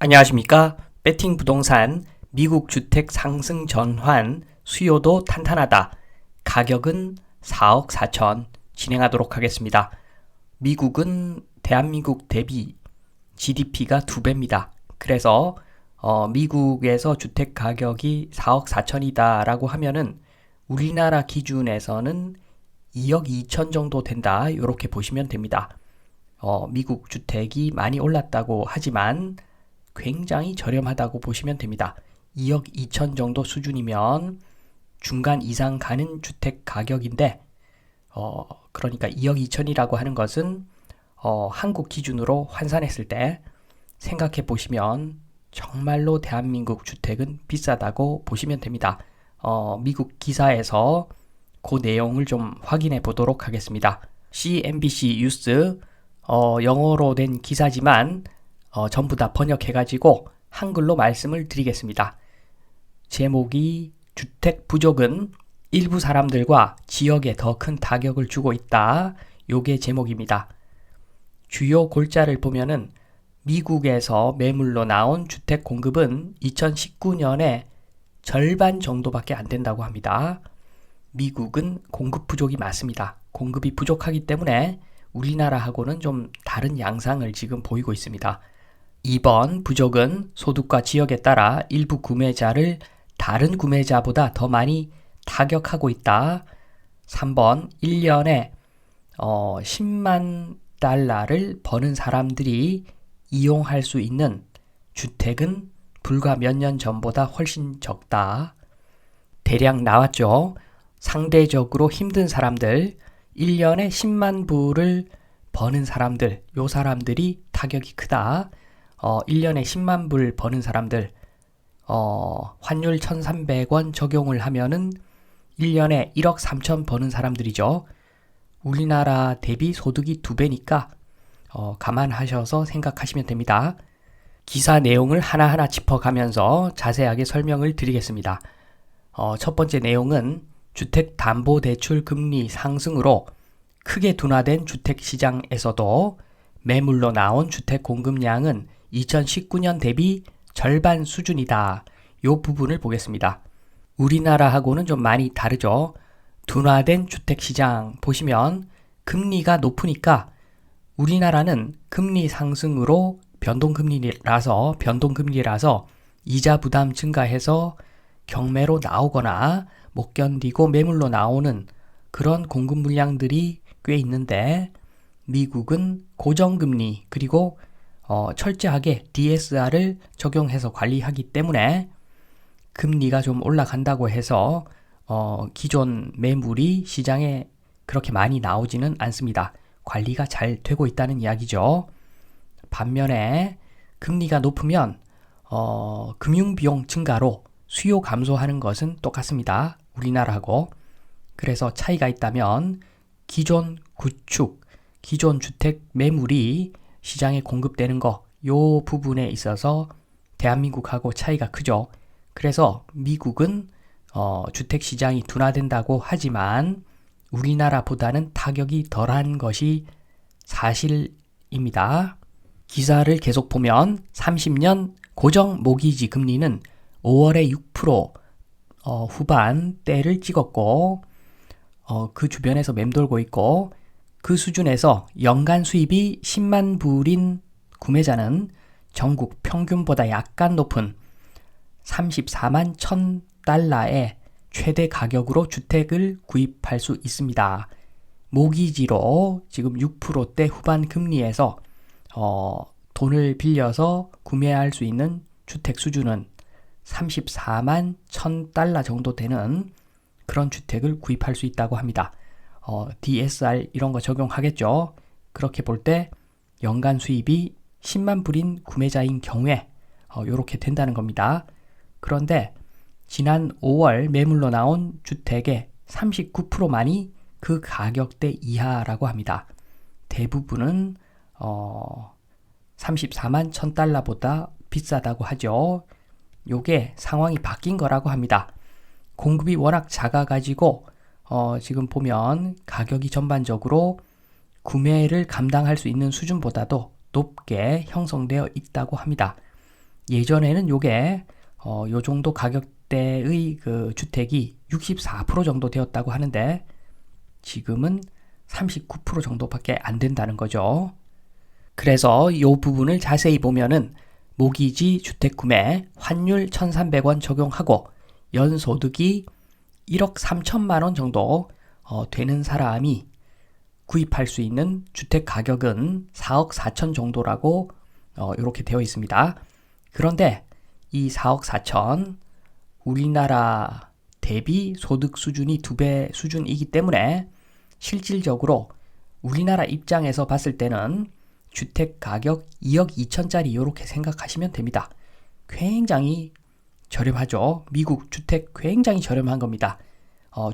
안녕하십니까? 배팅 부동산 미국 주택 상승 전환 수요도 탄탄하다. 가격은 4억 4천 진행하도록 하겠습니다. 미국은 대한민국 대비 GDP가 2배입니다. 그래서 미국에서 주택 가격이 4억 4천이다 라고 하면은 우리나라 기준에서는 2억 2천 정도 된다. 이렇게 보시면 됩니다. 미국 주택이 많이 올랐다고 하지만 굉장히 저렴하다고 보시면 됩니다. 2억 2천 정도 수준이면 중간 이상 가는 주택 가격인데 그러니까 2억 2천이라고 하는 것은 한국 기준으로 환산했을 때 생각해 보시면 정말로 대한민국 주택은 비싸다고 보시면 됩니다. 미국 기사에서 그 내용을 좀 확인해 보도록 하겠습니다. CNBC 뉴스 영어로 된 기사지만 전부 다 번역해가지고 한글로 말씀을 드리겠습니다. 제목이 주택 부족은 일부 사람들과 지역에 더 큰 타격을 주고 있다. 요게 제목입니다. 주요 골자를 보면은 미국에서 매물로 나온 주택 공급은 2019년에 절반 정도밖에 안 된다고 합니다. 미국은 공급 부족이 많습니다. 공급이 부족하기 때문에 우리나라하고는 좀 다른 양상을 지금 보이고 있습니다. 2번 부족은 소득과 지역에 따라 일부 구매자를 다른 구매자보다 더 많이 타격하고 있다. 3번 1년에 10만 달러를 버는 사람들이 이용할 수 있는 주택은 불과 몇 년 전보다 훨씬 적다. 대략 나왔죠. 상대적으로 힘든 사람들, 1년에 10만 불을 버는 사람들, 요 사람들이 타격이 크다. 1년에 10만 불 버는 사람들, 환율 1,300원 적용을 하면은 1년에 1억 3천 버는 사람들이죠. 우리나라 대비 소득이 2배니까 감안하셔서 생각하시면 됩니다. 기사 내용을 하나하나 짚어가면서 자세하게 설명을 드리겠습니다. 첫 번째 내용은 주택담보대출 금리 상승으로 크게 둔화된 주택시장에서도 매물로 나온 주택 공급량은 2019년 대비 절반 수준이다. 이 부분을 보겠습니다. 우리나라하고는 좀 많이 다르죠. 둔화된 주택시장 보시면 금리가 높으니까 우리나라는 금리 상승으로 변동금리라서 이자 부담 증가해서 경매로 나오거나 못 견디고 매물로 나오는 그런 공급 물량들이 꽤 있는데 미국은 고정금리 그리고 철저하게 DSR을 적용해서 관리하기 때문에 금리가 좀 올라간다고 해서 기존 매물이 시장에 그렇게 많이 나오지는 않습니다. 관리가 잘 되고 있다는 이야기죠. 반면에 금리가 높으면 금융비용 증가로 수요 감소하는 것은 똑같습니다. 우리나라하고. 그래서 차이가 있다면 기존 구축, 기존 주택 매물이 시장에 공급되는 거, 요 부분에 있어서 대한민국하고 차이가 크죠. 그래서 미국은 주택 시장이 둔화된다고 하지만 우리나라보다는 타격이 덜한 것이 사실입니다. 기사를 계속 보면 30년 고정 모기지 금리는 5월에 6% 후반대를 찍었고 그 주변에서 맴돌고 있고 그 수준에서 연간 수입이 10만 불인 구매자는 전국 평균보다 약간 높은 34만 1,000달러의 최대 가격으로 주택을 구입할 수 있습니다. 모기지로 지금 6%대 후반 금리에서 돈을 빌려서 구매할 수 있는 주택 수준은 34만 1,000달러 정도 되는 그런 주택을 구입할 수 있다고 합니다. DSR 이런 거 적용하겠죠. 그렇게 볼 때 연간 수입이 10만 불인 구매자인 경우에 이렇게 된다는 겁니다. 그런데 지난 5월 매물로 나온 주택의 39%만이 그 가격대 이하라고 합니다. 대부분은 34만 1,000달러보다 비싸다고 하죠. 요게 상황이 바뀐 거라고 합니다. 공급이 워낙 작아가지고 지금 보면 가격이 전반적으로 구매를 감당할 수 있는 수준보다도 높게 형성되어 있다고 합니다. 예전에는 요게 요 정도 가격대의 그 주택이 64% 정도 되었다고 하는데 지금은 39% 정도밖에 안 된다는 거죠. 그래서 이 부분을 자세히 보면은 모기지 주택 구매 환율 1,300원 적용하고 연소득이 1억 3천만 원 정도 되는 사람이 구입할 수 있는 주택 가격은 4억 4천 정도라고 이렇게 되어 있습니다. 그런데 이 4억 4천 우리나라 대비 소득 수준이 2배 수준이기 때문에 실질적으로 우리나라 입장에서 봤을 때는 주택 가격 2억 2천짜리 이렇게 생각하시면 됩니다. 굉장히 저렴하죠. 미국 주택 굉장히 저렴한 겁니다.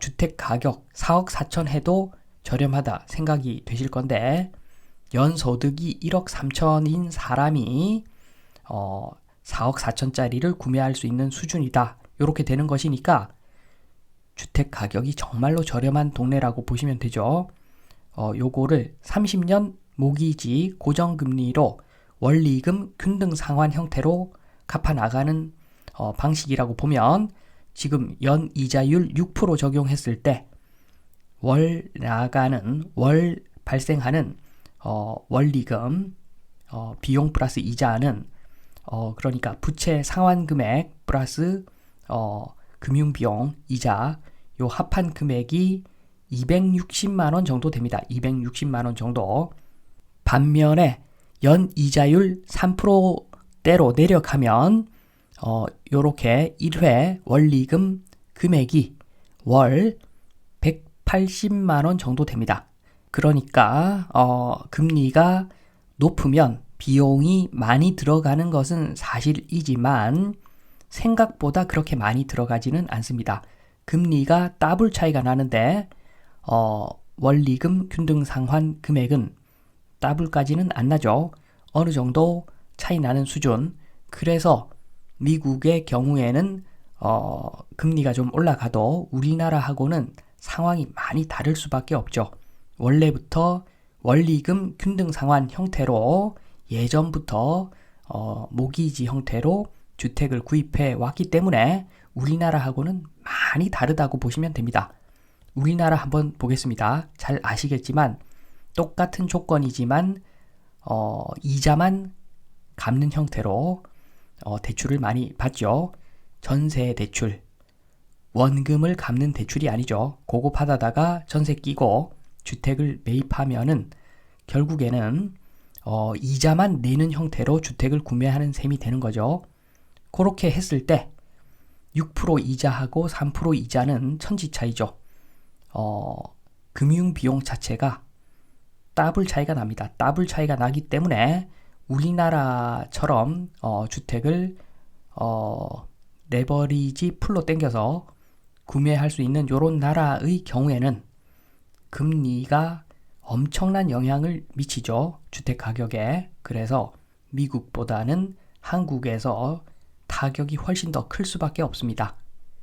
주택 가격 4억 4천 해도 저렴하다 생각이 되실 건데 연소득이 1억 3천인 사람이 4억 4천짜리를 구매할 수 있는 수준이다. 이렇게 되는 것이니까 주택 가격이 정말로 저렴한 동네라고 보시면 되죠. 요거를 30년 모기지 고정금리로 원리금 균등 상환 형태로 갚아 나가는 방식이라고 보면 지금 연 이자율 6% 적용했을 때 월 발생하는 원리금 비용 플러스 이자는 그러니까 부채 상환 금액 플러스 금융 비용 이자 요 합한 금액이 260만 원 정도 됩니다. 260만 원 정도. 반면에 연 이자율 3%대로 내려가면 요렇게 1회 원리금 금액이 월 180만 원 정도 됩니다. 그러니까 금리가 높으면 비용이 많이 들어가는 것은 사실이지만 생각보다 그렇게 많이 들어가지는 않습니다. 금리가 더블 차이가 나는데 원리금 균등 상환 금액은 더블까지는 안 나죠. 어느 정도 차이 나는 수준. 그래서 미국의 경우에는 금리가 좀 올라가도 우리나라하고는 상황이 많이 다를 수밖에 없죠. 원래부터 원리금 균등 상환 형태로 예전부터 모기지 형태로 주택을 구입해 왔기 때문에 우리나라하고는 많이 다르다고 보시면 됩니다. 우리나라 한번 보겠습니다. 잘 아시겠지만 똑같은 조건이지만 이자만 갚는 형태로 대출을 많이 받죠. 전세 대출, 원금을 갚는 대출이 아니죠. 그거 받아다가 전세 끼고 주택을 매입하면은 결국에는 이자만 내는 형태로 주택을 구매하는 셈이 되는 거죠. 그렇게 했을 때 6% 이자하고 3% 이자는 천지 차이죠. 금융 비용 자체가 더블 차이가 납니다. 더블 차이가 나기 때문에 우리나라처럼 주택을 레버리지 풀로 땡겨서 구매할 수 있는 요런 나라의 경우에는 금리가 엄청난 영향을 미치죠. 주택 가격에. 그래서 미국보다는 한국에서 타격이 훨씬 더 클 수밖에 없습니다.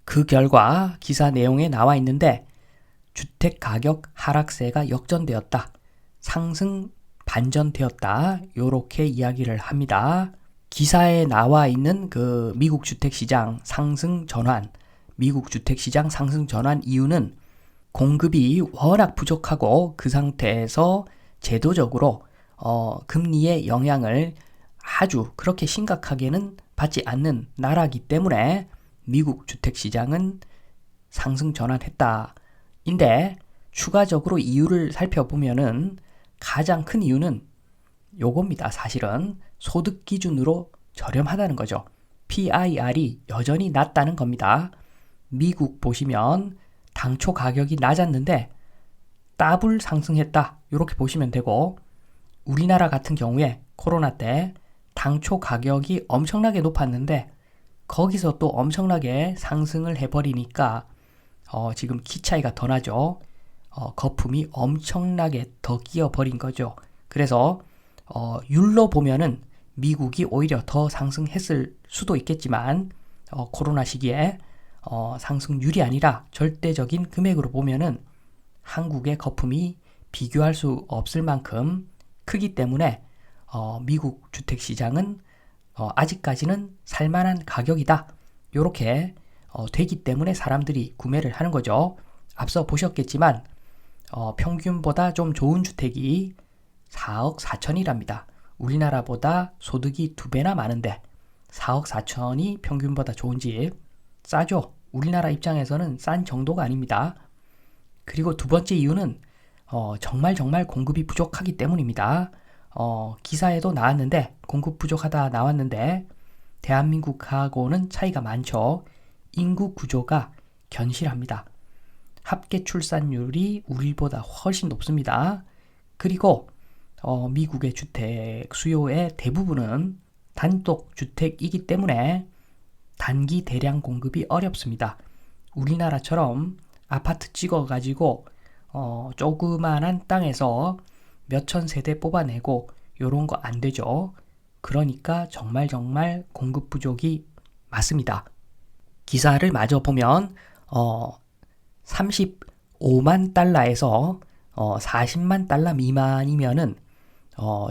그 결과 기사 내용에 나와 있는데 주택 가격 하락세가 역전되었다. 상승 반전되었다. 요렇게 이야기를 합니다. 기사에 나와 있는 그 미국 주택시장 상승 전환, 미국 주택시장 상승 전환 이유는 공급이 워낙 부족하고 그 상태에서 제도적으로 금리의 영향을 아주 그렇게 심각하게는 받지 않는 나라이기 때문에 미국 주택시장은 상승 전환했다. 인데 추가적으로 이유를 살펴보면은 가장 큰 이유는 요겁니다. 사실은 소득 기준으로 저렴하다는 거죠. PIR이 여전히 낮다는 겁니다. 미국 보시면 당초 가격이 낮았는데 더블 상승했다. 이렇게 보시면 되고 우리나라 같은 경우에 코로나 때 당초 가격이 엄청나게 높았는데 거기서 또 엄청나게 상승을 해버리니까 지금 키 차이가 더 나죠. 거품이 엄청나게 더 끼어버린 거죠. 그래서 율로 보면은 미국이 오히려 더 상승했을 수도 있겠지만 코로나 시기에 상승률이 아니라 절대적인 금액으로 보면은 한국의 거품이 비교할 수 없을 만큼 크기 때문에 미국 주택시장은 아직까지는 살만한 가격이다. 요렇게 되기 때문에 사람들이 구매를 하는 거죠. 앞서 보셨겠지만 평균보다 좀 좋은 주택이 4억 4천이랍니다. 우리나라보다 소득이 2배나 많은데 4억 4천이 평균보다 좋은 집, 싸죠. 우리나라 입장에서는 싼 정도가 아닙니다. 그리고 두 번째 이유는 정말 공급이 부족하기 때문입니다. 기사에도 나왔는데 공급 부족하다 나왔는데 대한민국하고는 차이가 많죠. 인구 구조가 견실합니다. 합계 출산율이 우리보다 훨씬 높습니다. 그리고 미국의 주택 수요의 대부분은 단독 주택이기 때문에 단기 대량 공급이 어렵습니다. 우리나라처럼 아파트 찍어가지고 조그만한 땅에서 몇천 세대 뽑아내고 요런 거 안 되죠. 그러니까 정말 공급 부족이 맞습니다. 기사를 마저 보면 35만 달러에서 40만 달러 미만이면은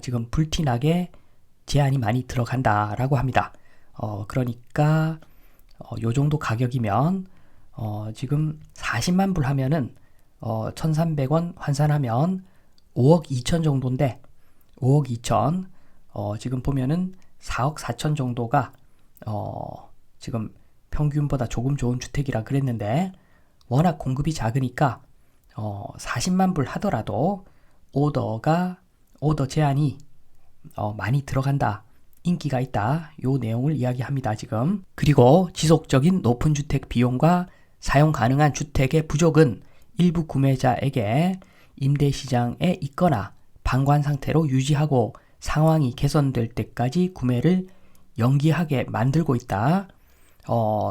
지금 불티나게 제한이 많이 들어간다라고 합니다. 그러니까 요 정도 가격이면 지금 40만 불 하면은 1,300원 환산하면 5억 2천 정도인데 5억 2천 지금 보면은 4억 4천 정도가 지금 평균보다 조금 좋은 주택이라 그랬는데 워낙 공급이 작으니까 40만 불 하더라도 오더 제한이 많이 들어간다. 인기가 있다. 요 내용을 이야기합니다, 지금. 그리고 지속적인 높은 주택 비용과 사용 가능한 주택의 부족은 일부 구매자에게 임대 시장에 있거나 방관 상태로 유지하고 상황이 개선될 때까지 구매를 연기하게 만들고 있다.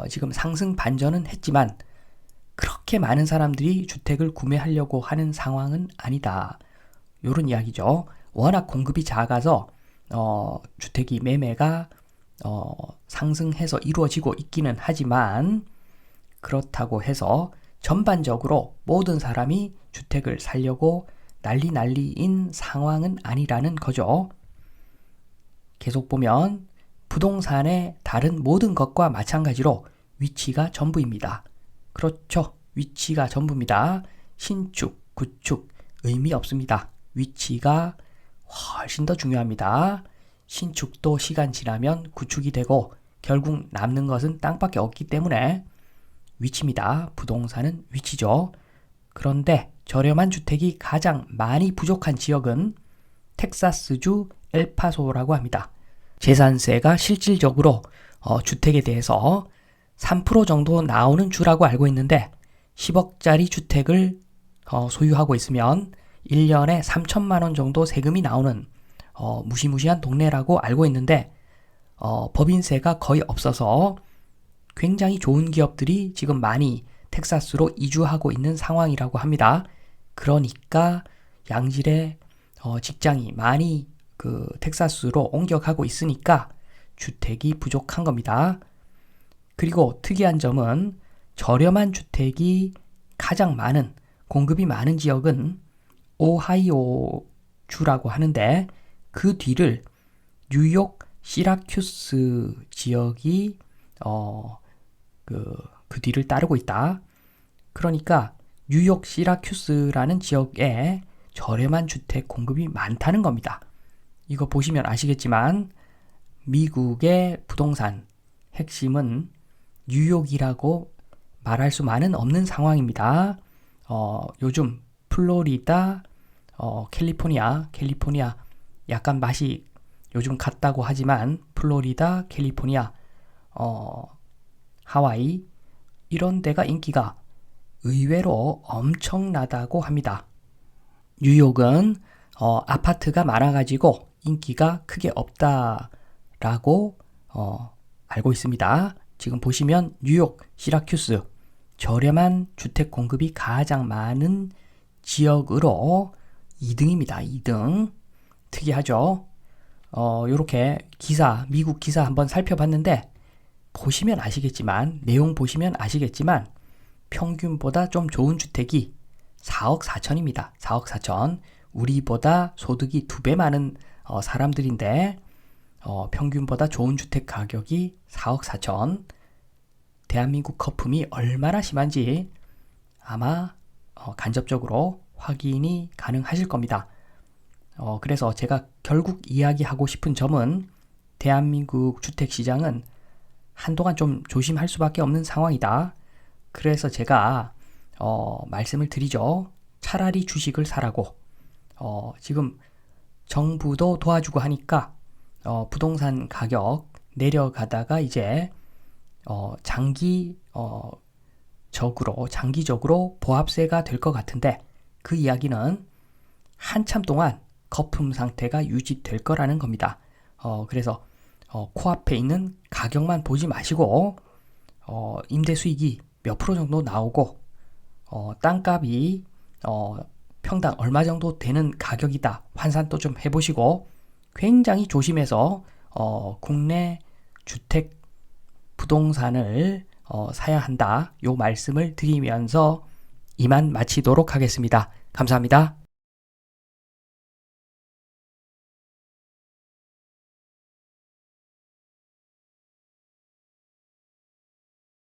지금 상승 반전은 했지만 그렇게 많은 사람들이 주택을 구매하려고 하는 상황은 아니다. 요런 이야기죠. 워낙 공급이 작아서 주택이 매매가 상승해서 이루어지고 있기는 하지만 그렇다고 해서 전반적으로 모든 사람이 주택을 살려고 난리인 상황은 아니라는 거죠. 계속 보면 부동산의 다른 모든 것과 마찬가지로 위치가 전부입니다. 그렇죠. 위치가 전부입니다. 신축, 구축 의미 없습니다. 위치가 훨씬 더 중요합니다. 신축도 시간 지나면 구축이 되고 결국 남는 것은 땅밖에 없기 때문에 위치입니다. 부동산은 위치죠. 그런데 저렴한 주택이 가장 많이 부족한 지역은 텍사스주 엘파소라고 합니다. 재산세가 실질적으로 주택에 대해서 3% 정도 나오는 주라고 알고 있는데 10억짜리 주택을 소유하고 있으면 1년에 3천만 원 정도 세금이 나오는 무시무시한 동네라고 알고 있는데 법인세가 거의 없어서 굉장히 좋은 기업들이 지금 많이 텍사스로 이주하고 있는 상황이라고 합니다. 그러니까 양질의 직장이 많이 그 텍사스로 옮겨가고 있으니까 주택이 부족한 겁니다. 그리고 특이한 점은 저렴한 주택이 가장 많은 공급이 많은 지역은 오하이오 주라고 하는데 그 뒤를 뉴욕 시라큐스 지역이 그 뒤를 따르고 있다. 그러니까 뉴욕 시라큐스라는 지역에 저렴한 주택 공급이 많다는 겁니다. 이거 보시면 아시겠지만 미국의 부동산 핵심은 뉴욕이라고 말할 수만은 없는 상황입니다. 요즘 플로리다, 캘리포니아 약간 맛이 요즘 같다고 하지만 플로리다, 캘리포니아, 하와이 이런 데가 인기가 의외로 엄청나다고 합니다. 뉴욕은 아파트가 많아가지고 인기가 크게 없다라고 알고 있습니다. 지금 보시면 뉴욕, 시라큐스 저렴한 주택 공급이 가장 많은 지역으로 2등입니다. 2등. 특이하죠? 요렇게 미국 기사 한번 살펴봤는데 보시면 아시겠지만 내용 보시면 아시겠지만 평균보다 좀 좋은 주택이 4억 4천입니다. 4억 4천. 우리보다 소득이 2배 많은 사람들인데 평균보다 좋은 주택 가격이 4억 4천. 대한민국 거품이 얼마나 심한지 아마 간접적으로 확인이 가능하실 겁니다. 그래서 제가 결국 이야기하고 싶은 점은 대한민국 주택시장은 한동안 좀 조심할 수밖에 없는 상황이다. 그래서 제가 말씀을 드리죠. 차라리 주식을 사라고. 지금 정부도 도와주고 하니까 부동산 가격 내려가다가 이제 장기적으로 보합세가 될 것 같은데 그 이야기는 한참 동안 거품 상태가 유지될 거라는 겁니다. 그래서 코앞에 있는 가격만 보지 마시고 임대 수익이 몇 프로 정도 나오고 땅값이 평당 얼마 정도 되는 가격이다 환산도 좀 해보시고 굉장히 조심해서 국내 주택 부동산을 사야 한다 요 말씀을 드리면서 이만 마치도록 하겠습니다. 감사합니다.